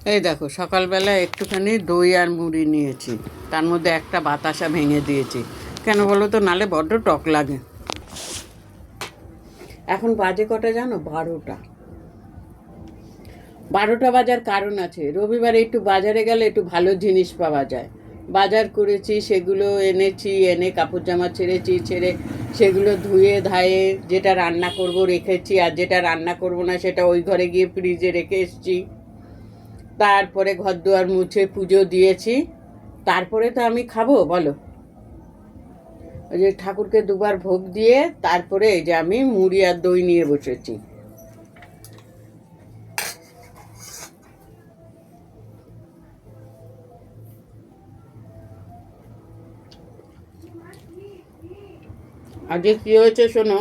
এই দেখো, সকালবেলা একটুখানি দই আর মুড়ি নিয়েছি, তার মধ্যে একটা বাতাসা ভেঙে দিয়েছি। কেন বলো তো, নালে বড্ড টক লাগে। এখন বাজে কটা জানো? 12টা। 12টা বাজার কারণ আছে, রবিবারে একটু বাজারে গেলে একটু ভালো জিনিস পাওয়া যায়। বাজার করেছি, সেগুলো এনেছি, এনে কাপড় জামা ছেড়ে সেগুলো ধুয়ে ধায়ে যেটা রান্না করব রেখেছি, আর যেটা রান্না করব না সেটা ওই ঘরে গিয়ে ফ্রিজে রেখে এসেছি। তারপরে ঘর দুয়ার মুছে পুজো দিয়েছি। তারপরে তো আমি খাবো বলো? ওই যে ঠাকুরকে দুবার ভোগ দিয়ে তারপরে এই যে আমি মুড়ি আর দই নিয়ে বসেছি। আজকে কি হয়েছে শোনো।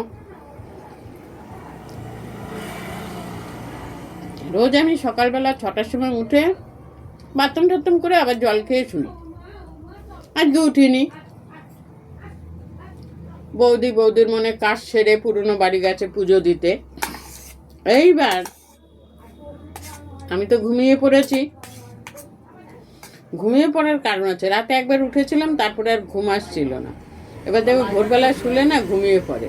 রোজ আমি সকালবেলা 6টার সময় উঠে বাথরুম টাথরুম করে আবার জল খেয়ে শুনি। আজকে উঠিনি। বৌদির মনে কাজ সেরে পুরনো বাড়ি গেছে পুজো দিতে। এইবার আমি তো ঘুমিয়ে পড়েছি। ঘুমিয়ে পড়ার কারণ আছে, রাতে একবার উঠেছিলাম, তারপরে আর ঘুম আসছিল না। এবার দেখো ভোরবেলা শুলে না ঘুমিয়ে পড়ে।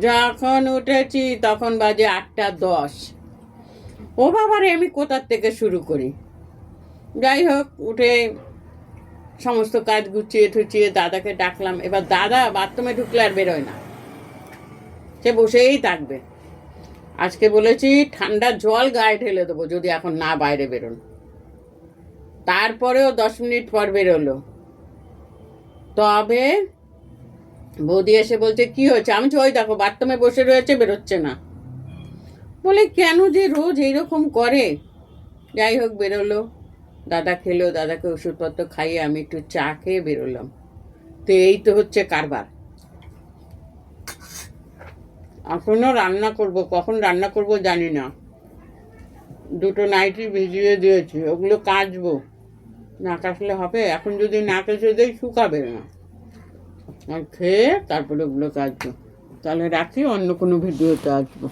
যখন উঠেছি তখন বাজে 8টা 10। ও বাবারে, আমি কোথার থেকে শুরু করি। যাই হোক, উঠে সমস্ত কাজ গুছিয়ে ঠুচিয়ে দাদাকে ডাকলাম। এবার দাদা বাথরুমে ঢুকলে আর বেরোয় না, সে বসেই থাকবে। আজকে বলেছি ঠান্ডা জল গায়ে ঢেলে দেবো যদি এখন না বাইরে বেরোন। তারপরেও 10 মিনিট পর বেরোলো। তবে বৌদি এসে বলছে কি হয়েছে? আমি ওই দেখো বাথরুমে বসে রয়েছে, বেরোচ্ছে না। বলে কেন যে রোজ এইরকম করে। যাই হোক, বেরোলো। দাদা খেলো, দাদাকে ওষুধপত্র খাইয়ে আমি একটু চা খেয়ে বেরোলাম। তো এই তো হচ্ছে কারবার। এখনো রান্না করব, কখন রান্না করব জানি না। 2টো নাইটি ভিজিয়ে দিয়েছি, ওগুলো কাচবো। না কাচলে হবে? এখন যদি না কেচে দেই শুকাবে না। আর খেয়ে তারপরে ওগুলো কাচবো। তাহলে রাখি, অন্য কোনো ভিডিওতে আসবো।